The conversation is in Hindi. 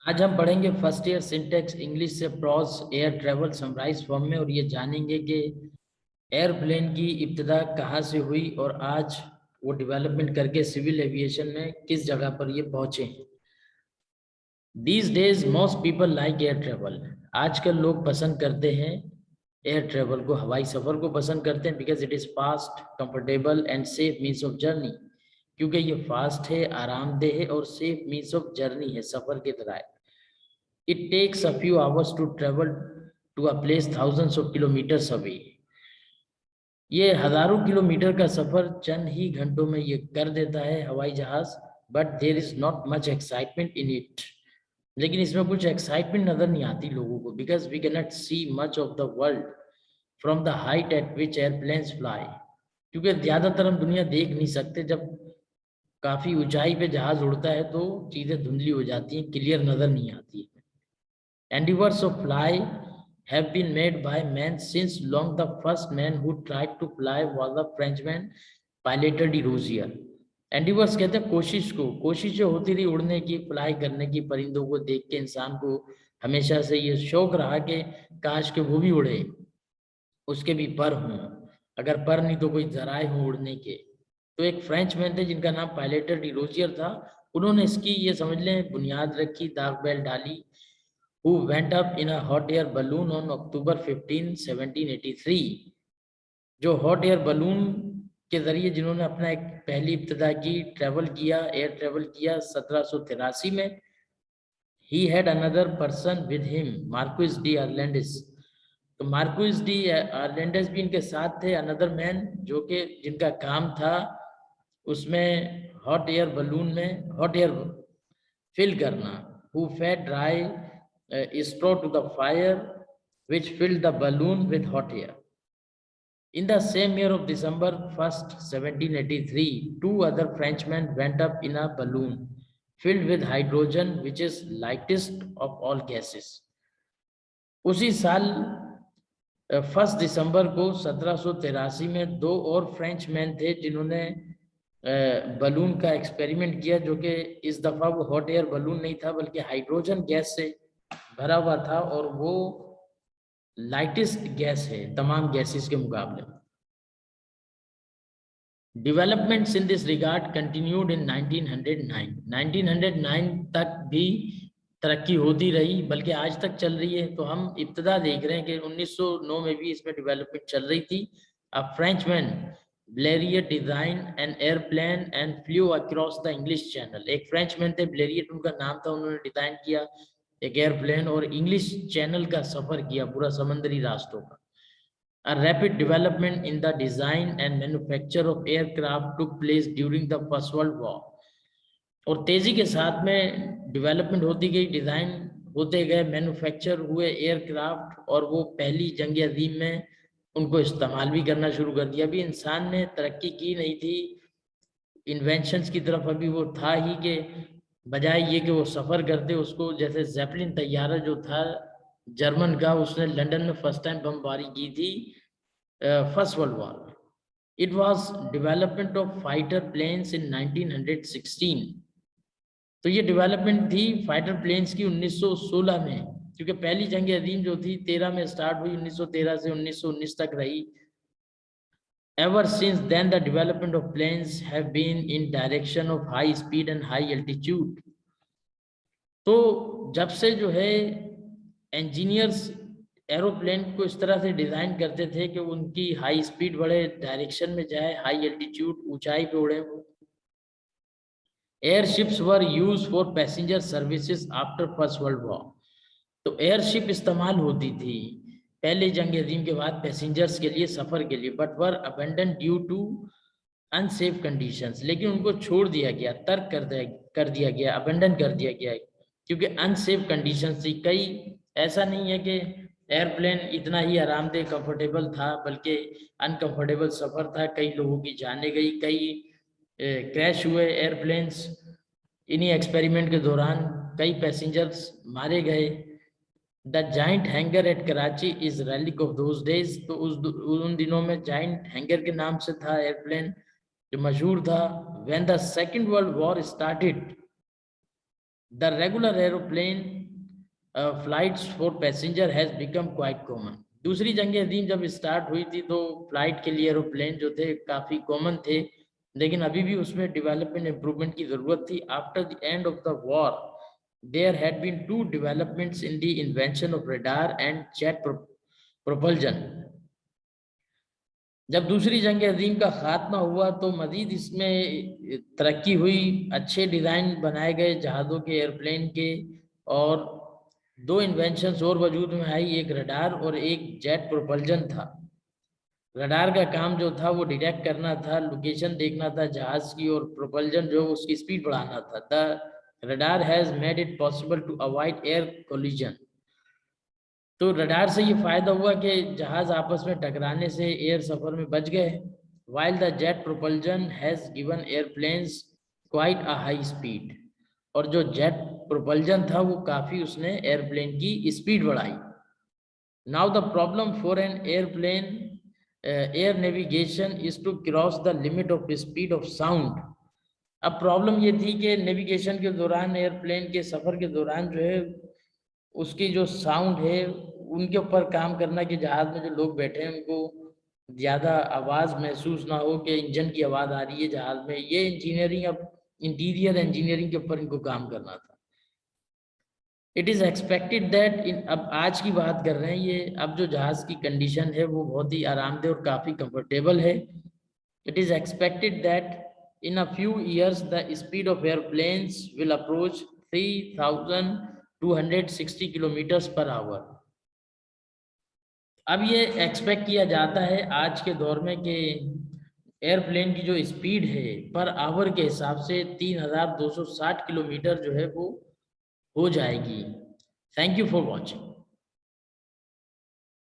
आज हम पढ़ेंगे फर्स्ट ईयर सिंटेक्स इंग्लिश से prose air travel summarise form में, और ये जानेंगे कि एयरप्लेन की इब्तिदा कहाँ से हुई और आज वो डेवलपमेंट करके सिविल एविएशन में किस जगह पर ये पहुंचे। These days most people like air travel. आजकल लोग पसंद करते हैं एयर ट्रेवल को, हवाई सफर को पसंद करते हैं, because it is fast, comfortable and safe means of journey. क्योंकि ये फास्ट है, आरामदेह है और सेफ मीन्स ऑफ जर्नी है, सफर की तरह है। It takes a few hours to travel to a place thousands of kilometers away. ये हजारों किलोमीटर का सफर चंद ही घंटों में ये कर देता है हवाई जहाज। But there is not much excitement in it. लेकिन इसमें कुछ एक्साइटमेंट नजर नहीं आती लोगों को, because we can not see much of the world from the height at which airplanes fly. क्योंकि ज्यादातर हम दुनिया देख नहीं सकते। जब काफी ऊंचाई पे जहाज उड़ता है तो चीजें धुंधली हो जाती हैं, क्लियर नजर नहीं आती है। Endeavors of fly have been made by men since long. The first man who tried to fly was a Frenchman piloted de Rosier. Endeavors कहते हैं कोशिश को, कोशिश जो होती रही उड़ने की, फ्लाई करने की, परिंदों को देख के इंसान को हमेशा से ये शौक रहा कि काश के वो भी उड़े, उसके भी पर हों, अगर पर नहीं तो कोई जराए हों उड़ने के। तो एक फ्रेंच मैन थे जिनका नाम पायलटर डी रोजियर था। उन्होंने इसकी ये समझ लें बुनियाद रखी, दाग बेल डाली। who went up in a hot air balloon on October 15, 1783। जो हॉट एयर बलून के जरिए जिन्होंने अपना एक पहली इब्तिदा की, ट्रेवल किया, एयर ट्रेवल किया 1783 में। he had another person with him, marquis de Arlandes. तो मार्क्विस डी अर्लेंडिस भी इनके साथ थे, अनदर मैन, जो कि जिनका काम था उसमें हॉट एयर बलून में हॉट एयर फिल करना। who fed dry straw to the fire which filled the balloon with hot air. In the same year of December 1st, 1783, two other Frenchmen went up in a balloon filled with hydrogen, which is lightest of all gases. उसी साल 1 दिसंबर को 1783 में दो और फ्रेंच मैन थे जिन्होंने बलून का एक्सपेरिमेंट किया, जो कि इस दफा वो हॉट एयर बलून नहीं था बल्कि हाइड्रोजन गैस से भरा हुआ था, और वो लाइटेस्ट गैस है तमाम गैसेस के मुकाबले में। Developments in this regard continued in 1909। 1909 तक भी तरक्की होती रही, बल्कि आज तक चल रही है। तो हम इब्तिदा देख रहे हैं कि 1909 में भी इसमें डेवलपमेंट चल रही थी। A Frenchman Bleriot design an airplane and flew across the English channel. एक फ्रेंचमैन थे, ब्लेरियट उनका नाम था, उन्होंने डिजाइन किया एक एयरप्लेन और इंग्लिश चैनल का सफर किया, पूरा समंदरी रास्तों का। A rapid development in the design and manufacture of aircraft took place during the First World War। और तेजी के साथ में डेवलपमेंट होती गई, डिजाइन होते गए, मैन्युफैक्चर हुए एयरक्राफ्ट, और वो पहली जंग अजीम में उनको इस्तेमाल भी करना शुरू कर दिया। अभी इंसान ने तरक्की की नहीं थी इन्वेंशंस की तरफ, अभी वो था ही कि बजाय ये कि वो सफ़र करते, उसको जैसे जेपलिन तैयारा जो था जर्मन का, उसने लंदन में फर्स्ट टाइम बमबारी की थी first world war. It was development of fighter planes in 1916। तो ये डेवलपमेंट थी फाइटर प्लेन्स की 1916 में, क्योंकि पहली जंग अजीम जो थी 13 में स्टार्ट हुई, 1913 से 1919 तक रही। Ever since then, the development of planes have been in direction of high speed and high altitude। तो जब से जो है इंजीनियर्स एरोप्लेन को इस तरह से डिजाइन करते थे कि उनकी हाई स्पीड बढ़े, डायरेक्शन में जाए, हाई एल्टीट्यूड, ऊंचाई पे उड़े। Airships were use for passenger services after first world war. तो एयरशिप इस्तेमाल होती थी पहले जंग अजीम के बाद पैसेंजर्स के लिए, सफर के लिए, but were abandon due to unsafe conditions. लेकिन उनको छोड़ दिया गया, तर्क कर दिया गया, अबेंडन कर दिया गया, क्योंकि अनसेफ कंडीशंस थी। कई ऐसा नहीं है कि एयरप्लेन इतना ही आरामदेह कंफर्टेबल था, बल्कि अनकंफर्टेबल सफर था, कई लोगों की जानें गई, कई क्रैश हुए एयरप्लेन्स। इन्हीं एक्सपेरिमेंट के दौरान कई पैसेंजर्स मारे गए। The giant hangar at Karachi is relic of those days. तो उन दिनों में जाइंट हैंगर के नाम से था एयरप्लेन, जो मशहूर था। When the second world war started, The regular aeroplane flights for passenger has become quite common. दूसरी जंग अजीम जब स्टार्ट हुई थी तो फ्लाइट के लिए एरोप्लेन जो थे काफ़ी कॉमन थे, लेकिन अभी भी उसमें डेवलपमेंट इम्प्रूवमेंट की ज़रूरत थी. After the end of the war there had been two developments in the invention of radar and jet propulsion. जब दूसरी जंग अजीम का खात्मा हुआ तो मजीद इसमें तरक्की हुई, अच्छे डिज़ाइन बनाए गए जहाज़ों के, एयरप्लेन के, और दो इन्वेंशंस और वजूद में आई, एक रडार और एक जेट प्रोपल्जन था. रडार का काम जो था वो डिटेक्ट करना था, लोकेशन देखना था जहाज की, और प्रोपल्जन जो उसकी स्पीड बढ़ाना था. The radar has made it possible to avoid air collision. तो रडार से ये फायदा हुआ कि जहाज आपस में टकराने से एयर सफर में बच गए. While the jet propulsion has given airplanes quite a high speed. और जो जेट प्रोपल्जन था वो काफी उसने एयरप्लेन की स्पीड बढ़ाई. Now the problem for an airplane air navigation is to cross the limit of speed of sound. अब प्रॉब्लम ये थी कि नेविगेशन के दौरान, एयरप्लेन के सफर के दौरान जो है उसकी जो साउंड है उनके ऊपर काम करना, कि जहाज में जो लोग बैठे हैं उनको ज़्यादा आवाज़ महसूस ना हो कि इंजन की आवाज़ आ रही है जहाज में. ये इंजीनियरिंग, अब इंटीरियर इंजीनियरिंग के ऊपर इनको काम करना था. इट इज़ एक्सपेक्टेड दैट अब आज की बात कर रहे हैं ये, अब जो जहाज की कंडीशन है वो बहुत ही आरामदेह और काफ़ी कंफर्टेबल है. It is expected that in a few years the speed of airplanes will approach 3260 kilometers per hour. अब ये एक्सपेक्ट किया जाता है आज के दौर में कि एयरप्लेन की जो स्पीड है पर आवर के हिसाब से 3260 किलोमीटर जो है वो हो जाएगी. Thank you for watching.